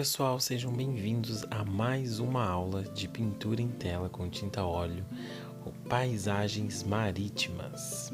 pessoal, sejam bem-vindos a mais uma aula de pintura em tela com tinta óleo com paisagens marítimas.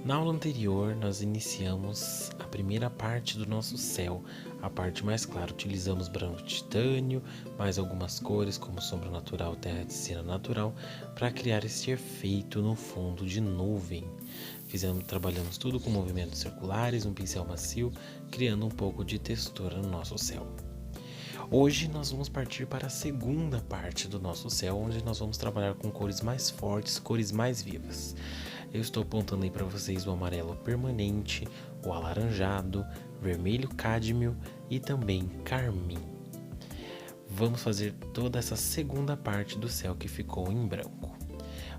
Na aula anterior, nós iniciamos a primeira parte do nosso céu, a parte mais clara. Utilizamos branco titânio, mais algumas cores como sombra natural, terra de cera natural, para criar esse efeito no fundo de nuvem. Trabalhamos tudo com movimentos circulares, um pincel macio, criando um pouco de textura no nosso céu. Hoje nós vamos partir para a segunda parte do nosso céu, onde nós vamos trabalhar com cores mais fortes, cores mais vivas. Eu estou apontando aí para vocês o amarelo permanente, o alaranjado, vermelho cádmio e também carmim. Vamos fazer toda essa segunda parte do céu que ficou em branco.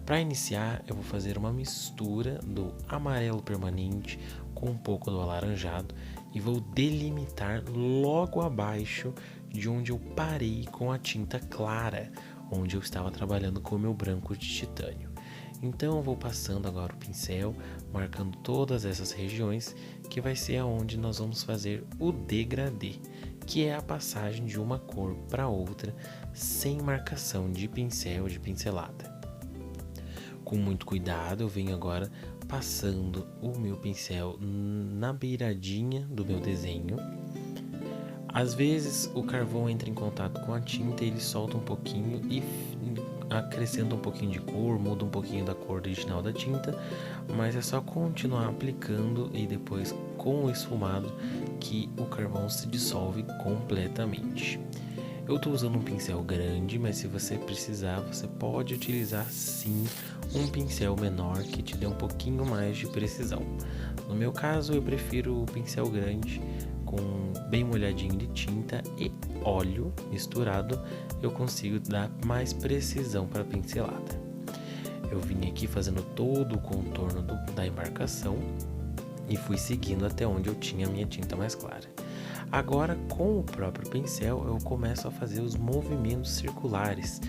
Para iniciar, eu vou fazer uma mistura do amarelo permanente com um pouco do alaranjado e vou delimitar logo abaixo de onde eu parei com a tinta clara, onde eu estava trabalhando com o meu branco de titânio. Então eu vou passando agora o pincel, marcando todas essas regiões, que vai ser aonde nós vamos fazer o degradê, que é a passagem de uma cor para outra, sem marcação de pincel, de pincelada. Com muito cuidado, eu venho agora passando o meu pincel na beiradinha do meu desenho. Às vezes o carvão entra em contato com a tinta, ele solta um pouquinho e acrescenta um pouquinho de cor, muda um pouquinho da cor original da tinta, mas é só continuar aplicando e depois com o esfumado que o carvão se dissolve completamente. Eu estou usando um pincel grande, mas se você precisar, você pode utilizar sim um pincel menor que te dê um pouquinho mais de precisão. No meu caso, eu prefiro o pincel grande, com bem molhadinho de tinta e óleo misturado, eu consigo dar mais precisão para a pincelada. Eu vim aqui fazendo todo o contorno da embarcação e fui seguindo até onde eu tinha a minha tinta mais clara. Agora, com o próprio pincel, eu começo a fazer os movimentos circulares,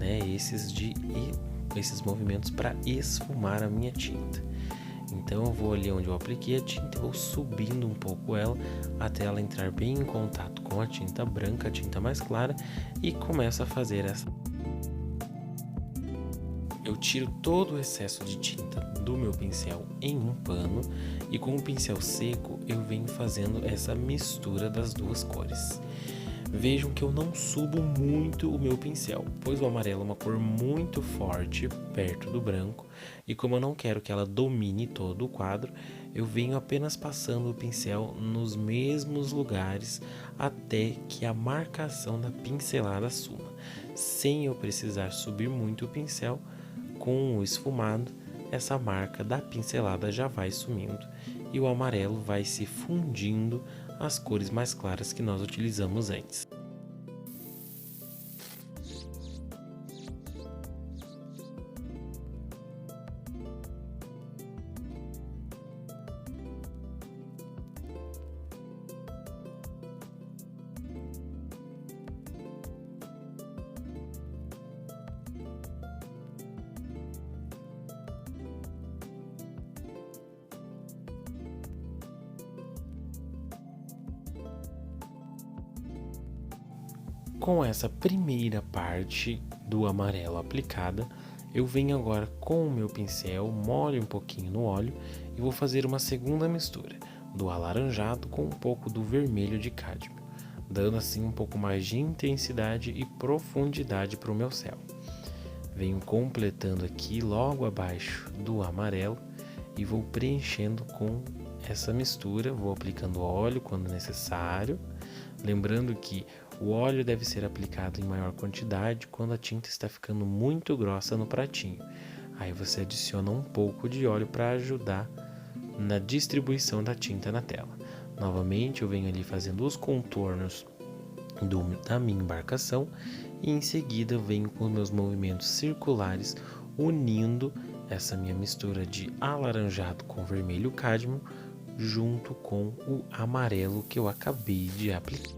né? Esses movimentos para esfumar a minha tinta. Então eu vou ali onde eu apliquei a tinta, vou subindo um pouco ela até ela entrar bem em contato com a tinta branca, a tinta mais clara, e começo a fazer essa. Eu tiro todo o excesso de tinta do meu pincel em um pano e com o pincel seco eu venho fazendo essa mistura das duas cores. Vejam que eu não subo muito o meu pincel, pois o amarelo é uma cor muito forte perto do branco e como eu não quero que ela domine todo o quadro, eu venho apenas passando o pincel nos mesmos lugares até que a marcação da pincelada suma, sem eu precisar subir muito o pincel. Com o esfumado, essa marca da pincelada já vai sumindo e o amarelo vai se fundindo às cores mais claras que nós utilizamos antes. Com essa primeira parte do amarelo aplicada, eu venho agora com o meu pincel, molho um pouquinho no óleo e vou fazer uma segunda mistura do alaranjado com um pouco do vermelho de cádmio, dando assim um pouco mais de intensidade e profundidade para o meu céu. Venho completando aqui logo abaixo do amarelo e vou preenchendo com essa mistura, vou aplicando óleo quando necessário, lembrando que o óleo deve ser aplicado em maior quantidade quando a tinta está ficando muito grossa no pratinho. Aí você adiciona um pouco de óleo para ajudar na distribuição da tinta na tela. Novamente eu venho ali fazendo os contornos da minha embarcação e em seguida venho com meus movimentos circulares unindo essa minha mistura de alaranjado com vermelho cádmio junto com o amarelo que eu acabei de aplicar.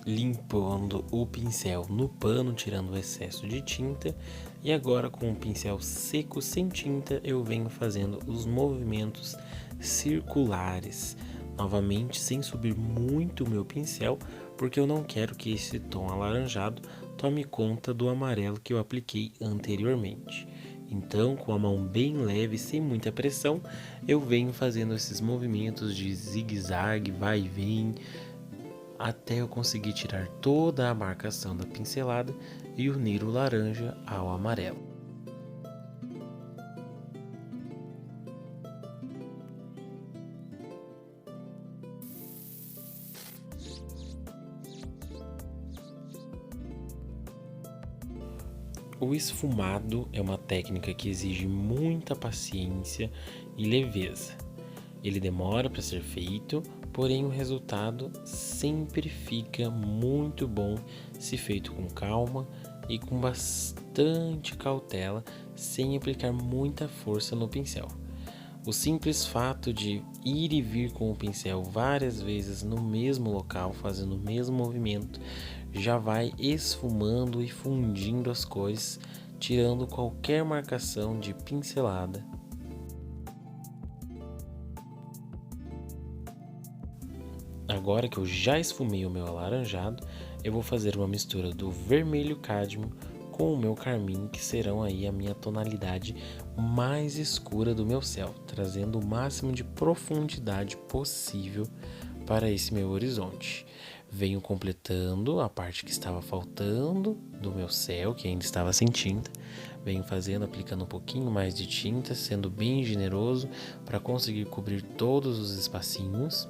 limpando o pincel no pano, tirando o excesso de tinta. E agora, com o pincel seco sem tinta, eu venho fazendo os movimentos circulares, novamente sem subir muito o meu pincel, porque eu não quero que esse tom alaranjado tome conta do amarelo que eu apliquei anteriormente. Então, com a mão bem leve, sem muita pressão, eu venho fazendo esses movimentos de zigue-zague, vai e vem, até eu conseguir tirar toda a marcação da pincelada e unir o laranja ao amarelo. O esfumado é uma técnica que exige muita paciência e leveza. Ele demora para ser feito, porém o resultado sempre fica muito bom se feito com calma e com bastante cautela, sem aplicar muita força no pincel. O simples fato de ir e vir com o pincel várias vezes no mesmo local, fazendo o mesmo movimento, já vai esfumando e fundindo as cores, tirando qualquer marcação de pincelada. Agora que eu já esfumei o meu alaranjado, eu vou fazer uma mistura do vermelho cádmio com o meu carmim, que serão aí a minha tonalidade mais escura do meu céu, trazendo o máximo de profundidade possível para esse meu horizonte. Venho completando a parte que estava faltando do meu céu, que ainda estava sem tinta. Venho fazendo, aplicando um pouquinho mais de tinta, sendo bem generoso para conseguir cobrir todos os espacinhos.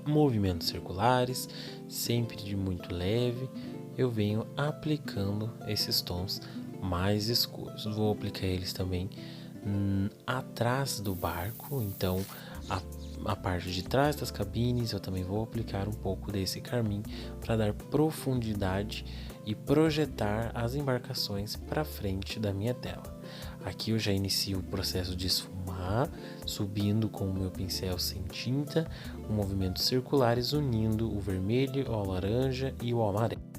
Movimentos circulares, sempre de muito leve, eu venho aplicando esses tons mais escuros. Vou aplicar eles também atrás do barco, então a parte de trás das cabines eu também vou aplicar um pouco desse carmim para dar profundidade e projetar as embarcações para frente da minha tela. Aqui eu já inicio o processo de esfumar, subindo com o meu pincel sem tinta, movimentos circulares unindo o vermelho, o laranja e o amarelo.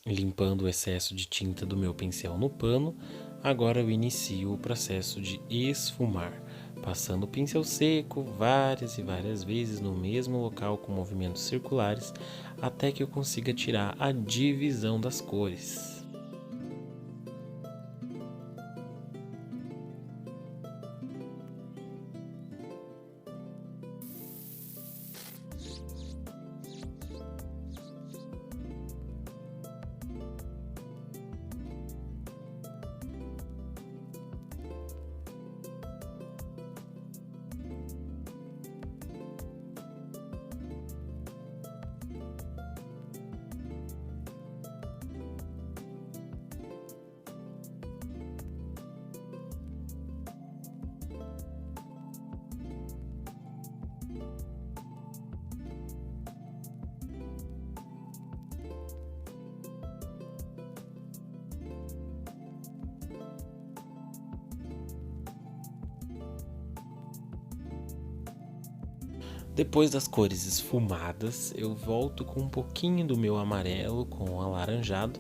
Limpando o excesso de tinta do meu pincel no pano, agora eu inicio o processo de esfumar, passando o pincel seco várias e várias vezes no mesmo local com movimentos circulares, até que eu consiga tirar a divisão das cores. Depois das cores esfumadas, eu volto com um pouquinho do meu amarelo com o alaranjado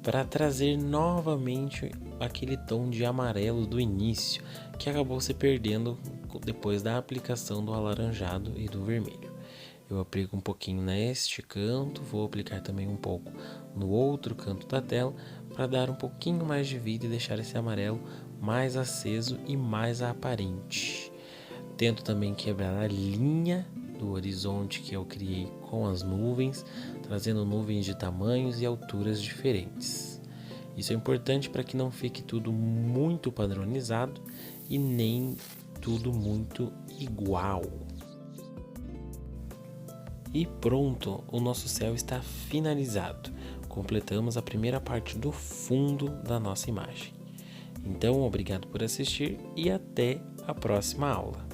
para trazer novamente aquele tom de amarelo do início que acabou se perdendo depois da aplicação do alaranjado e do vermelho. Eu aplico um pouquinho neste canto, vou aplicar também um pouco no outro canto da tela para dar um pouquinho mais de vida e deixar esse amarelo mais aceso e mais aparente. Tento também quebrar a linha do horizonte que eu criei com as nuvens, trazendo nuvens de tamanhos e alturas diferentes. Isso é importante para que não fique tudo muito padronizado e nem tudo muito igual. E pronto, o nosso céu está finalizado. Completamos a primeira parte do fundo da nossa imagem. Então, obrigado por assistir e até a próxima aula.